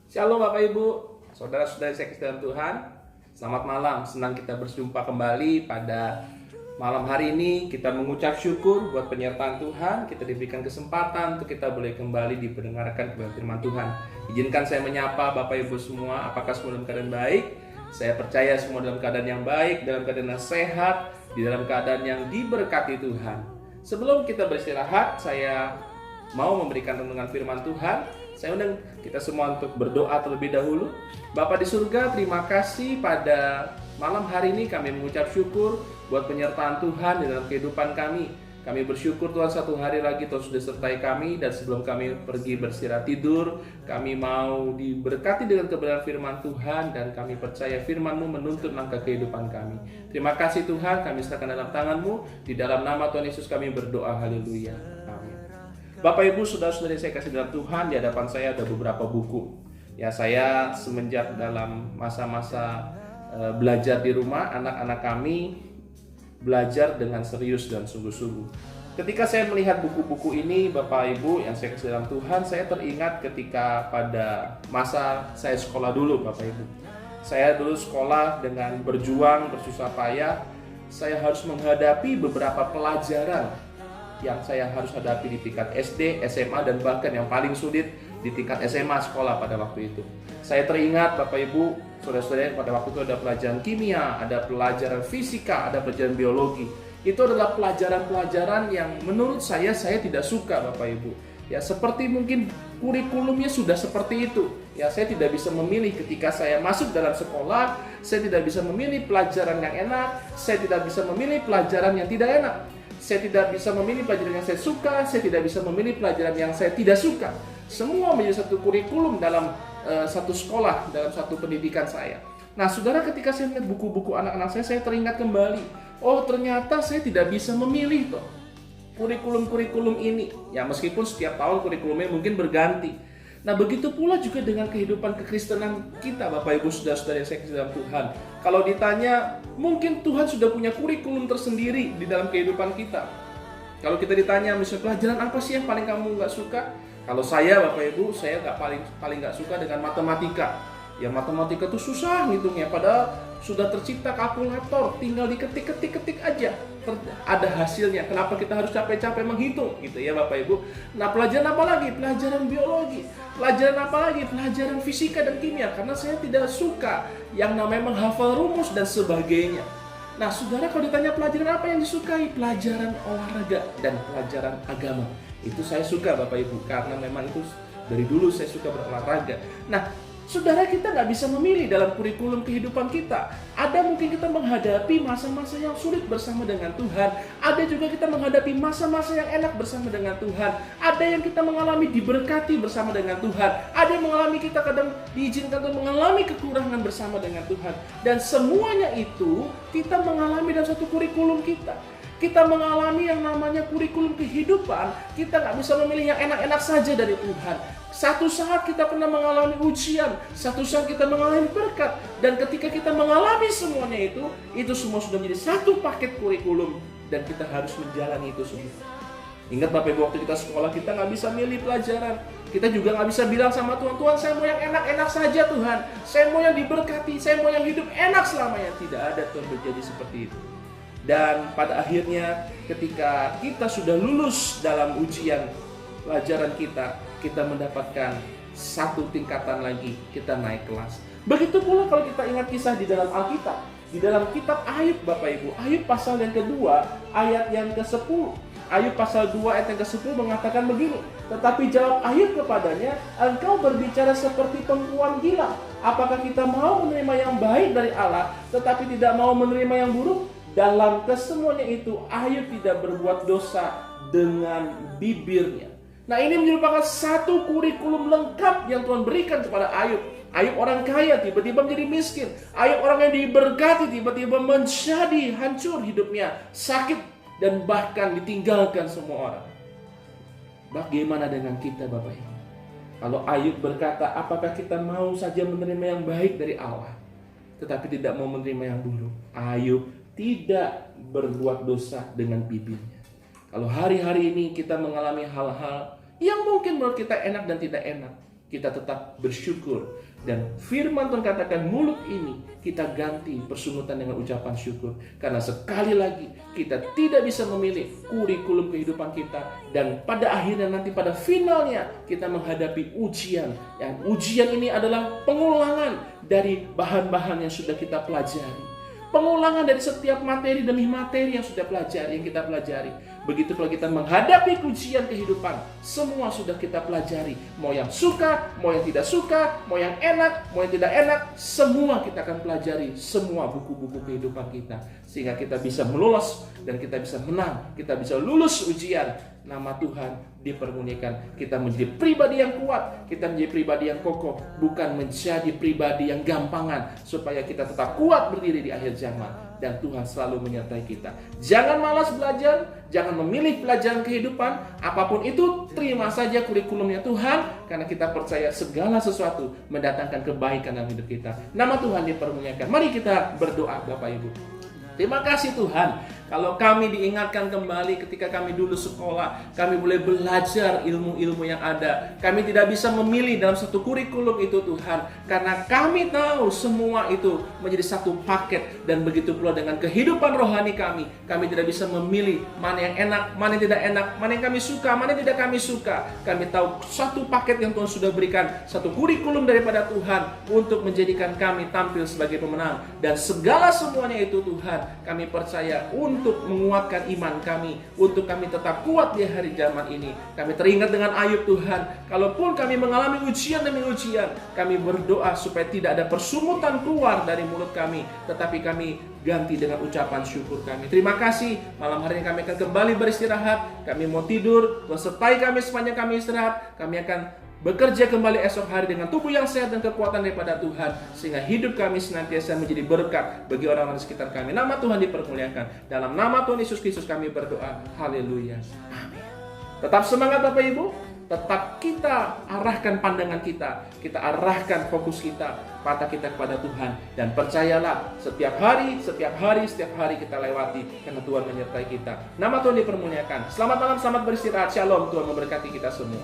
Shalom Bapak Ibu, saudara-saudari saya kasih dalam Tuhan. Selamat malam, senang kita berjumpa kembali pada malam hari ini. Kita mengucap syukur buat penyertaan Tuhan. Kita diberikan kesempatan untuk kita boleh kembali diperdengarkan kebenaran firman Tuhan. Izinkan saya menyapa Bapak Ibu semua, apakah semua dalam keadaan baik? Saya percaya semua dalam keadaan yang baik, dalam keadaan yang sehat, di dalam keadaan yang diberkati Tuhan. Sebelum kita beristirahat, saya mau memberikan renungan firman Tuhan. Saya undang kita semua untuk berdoa terlebih dahulu. Bapa di surga, terima kasih pada malam hari ini kami mengucap syukur buat penyertaan Tuhan di dalam kehidupan kami. Kami bersyukur Tuhan, satu hari lagi Tuhan sudah sertai kami, dan sebelum kami pergi beristirahat tidur, kami mau diberkati dengan kebenaran firman Tuhan, dan kami percaya firman-Mu menuntun langkah kehidupan kami. Terima kasih Tuhan, kami serahkan dalam tangan-Mu. Di dalam nama Tuhan Yesus kami berdoa, haleluya. Bapak Ibu, saudara-saudari saya kasih dalam Tuhan, di hadapan saya ada beberapa buku. Ya, saya semenjak dalam masa-masa belajar di rumah, anak-anak kami belajar dengan serius dan sungguh-sungguh. Ketika saya melihat buku-buku ini, Bapak Ibu yang saya kasih dalam Tuhan, saya teringat ketika pada masa saya sekolah dulu, Bapak Ibu. Saya dulu sekolah dengan berjuang, bersusah payah. Saya harus menghadapi beberapa pelajaran yang saya harus hadapi di tingkat SD, SMA, dan bahkan yang paling sulit di tingkat SMA sekolah pada waktu itu. Saya teringat Bapak Ibu, saudara-saudara, pada waktu itu ada pelajaran kimia, ada pelajaran fisika, ada pelajaran biologi. Itu adalah pelajaran-pelajaran yang menurut saya tidak suka, Bapak Ibu. Ya, seperti mungkin kurikulumnya sudah seperti itu. Ya, saya tidak bisa memilih ketika saya masuk dalam sekolah, saya tidak bisa memilih pelajaran yang enak, saya tidak bisa memilih pelajaran yang tidak enak. Saya tidak bisa memilih pelajaran yang saya suka, saya tidak bisa memilih pelajaran yang saya tidak suka. Semua menjadi satu kurikulum dalam satu sekolah, dalam satu pendidikan saya. Nah, saudara, ketika saya melihat buku-buku anak-anak saya teringat kembali. Oh, ternyata saya tidak bisa memilih toh kurikulum-kurikulum ini. Ya, meskipun setiap tahun kurikulumnya mungkin berganti. Nah, begitu pula juga dengan kehidupan kekristenan kita, Bapak Ibu saudara-saudara yang saya kasih dalam Tuhan. Kalau ditanya, mungkin Tuhan sudah punya kurikulum tersendiri di dalam kehidupan kita. Kalau kita ditanya, misalnya pelajaran apa sih yang paling kamu nggak suka? Kalau saya, Bapak Ibu, saya paling nggak suka dengan matematika. Ya, matematika itu susah ngitungnya, padahal sudah tercipta kalkulator, tinggal diketik aja, ada hasilnya. Kenapa kita harus capek-capek menghitung gitu ya, Bapak Ibu? Nah, pelajaran apa lagi? Pelajaran biologi. Pelajaran apa lagi? Pelajaran fisika dan kimia, karena saya tidak suka yang namanya menghafal rumus dan sebagainya. Nah, saudara, kalau ditanya pelajaran apa yang disukai? Pelajaran olahraga dan pelajaran agama. Itu saya suka, Bapak Ibu, karena memang itu dari dulu saya suka berolahraga. Nah, saudara, kita nggak bisa memilih dalam kurikulum kehidupan kita. Ada mungkin kita menghadapi masa-masa yang sulit bersama dengan Tuhan. Ada juga kita menghadapi masa-masa yang enak bersama dengan Tuhan. Ada yang kita mengalami diberkati bersama dengan Tuhan. Ada yang mengalami kita kadang diizinkan untuk mengalami kekurangan bersama dengan Tuhan. Dan semuanya itu kita mengalami dalam satu kurikulum kita. Kita mengalami yang namanya kurikulum kehidupan. Kita nggak bisa memilih yang enak-enak saja dari Tuhan. Satu saat kita pernah mengalami ujian, satu saat kita mengalami berkat, dan ketika kita mengalami semuanya itu semua sudah menjadi satu paket kurikulum, dan kita harus menjalani itu semua. Ingat Bapak Ibu, waktu kita sekolah kita nggak bisa milih pelajaran. Kita juga nggak bisa bilang sama Tuhan, Tuhan saya mau yang enak-enak saja Tuhan. Saya mau yang diberkati, saya mau yang hidup enak selamanya. Tidak ada Tuhan menjadi seperti itu. Dan pada akhirnya ketika kita sudah lulus dalam ujian pelajaran kita mendapatkan satu tingkatan lagi, kita naik kelas. Begitu pula kalau kita ingat kisah di dalam Alkitab. Di dalam kitab Ayub, Bapak Ibu, Ayub pasal yang kedua, ayat yang ke-10. Ayub pasal 2 ayat yang ke-10 mengatakan begini, tetapi jawab Ayub kepadanya, engkau berbicara seperti perempuan gila. Apakah kita mau menerima yang baik dari Allah, tetapi tidak mau menerima yang buruk? Dalam kesemuanya itu, Ayub tidak berbuat dosa dengan bibirnya. Nah, ini merupakan satu kurikulum lengkap yang Tuhan berikan kepada Ayub. Ayub orang kaya tiba-tiba menjadi miskin. Ayub orang yang diberkati tiba-tiba menjadi hancur hidupnya, sakit, dan bahkan ditinggalkan semua orang. Bagaimana dengan kita, Bapak Ibu? Kalau Ayub berkata, apakah kita mau saja menerima yang baik dari Allah, tetapi tidak mau menerima yang buruk? Ayub tidak berbuat dosa dengan bibirnya. Kalau hari-hari ini kita mengalami hal-hal yang mungkin menurut kita enak dan tidak enak, kita tetap bersyukur. Dan firman Tuhan katakan mulut ini kita ganti persungutan dengan ucapan syukur. Karena sekali lagi kita tidak bisa memilih kurikulum kehidupan kita. Dan pada akhirnya nanti pada finalnya kita menghadapi ujian. Yang ujian ini adalah pengulangan dari bahan-bahan yang sudah kita pelajari. Pengulangan dari setiap materi demi materi yang sudah pelajari, yang kita pelajari. Begitu kalau kita menghadapi ujian kehidupan, semua sudah kita pelajari. Mau yang suka, mau yang tidak suka, mau yang enak, mau yang tidak enak, semua kita akan pelajari. Semua buku-buku kehidupan kita. Sehingga kita bisa melulus dan kita bisa menang. Kita bisa lulus ujian. Nama Tuhan dipermuliakan. Kita menjadi pribadi yang kuat. Kita menjadi pribadi yang kokoh. Bukan menjadi pribadi yang gampangan. Supaya kita tetap kuat berdiri di akhir zaman. Dan Tuhan selalu menyertai kita. Jangan malas belajar. Jangan memilih pelajaran kehidupan. Apapun itu, terima saja kurikulumnya Tuhan. Karena kita percaya segala sesuatu mendatangkan kebaikan dalam hidup kita. Nama Tuhan dipermuliakan. Mari kita berdoa Bapak Ibu. Terima kasih Tuhan. Kalau kami diingatkan kembali ketika kami dulu sekolah, kami boleh belajar ilmu-ilmu yang ada. Kami tidak bisa memilih dalam satu kurikulum itu Tuhan. Karena kami tahu semua itu menjadi satu paket. Dan begitu pula dengan kehidupan rohani kami. Kami tidak bisa memilih mana yang enak, mana yang tidak enak, mana yang kami suka, mana yang tidak kami suka. Kami tahu satu paket yang Tuhan sudah berikan. Satu kurikulum daripada Tuhan untuk menjadikan kami tampil sebagai pemenang. Dan segala semuanya itu Tuhan, kami percaya untuk menguatkan iman kami, untuk kami tetap kuat di hari zaman ini. Kami teringat dengan Ayub Tuhan, kalaupun kami mengalami ujian demi ujian, kami berdoa supaya tidak ada persungutan keluar dari mulut kami, tetapi kami ganti dengan ucapan syukur kami. Terima kasih, malam hari ini kami akan kembali beristirahat. Kami mau tidur, sertai kami sepanjang kami istirahat. Kami akan bekerja kembali esok hari dengan tubuh yang sehat dan kekuatan daripada Tuhan. Sehingga hidup kami senantiasa menjadi berkat bagi orang-orang di sekitar kami. Nama Tuhan dipermuliakan. Dalam nama Tuhan Yesus Kristus kami berdoa. Haleluya. Amin. Tetap semangat Bapak Ibu. Tetap kita arahkan pandangan kita. Kita arahkan fokus kita, mata kita kepada Tuhan. Dan percayalah, setiap hari kita lewati. Karena Tuhan menyertai kita. Nama Tuhan dipermuliakan. Selamat malam, selamat beristirahat. Shalom, Tuhan memberkati kita semua.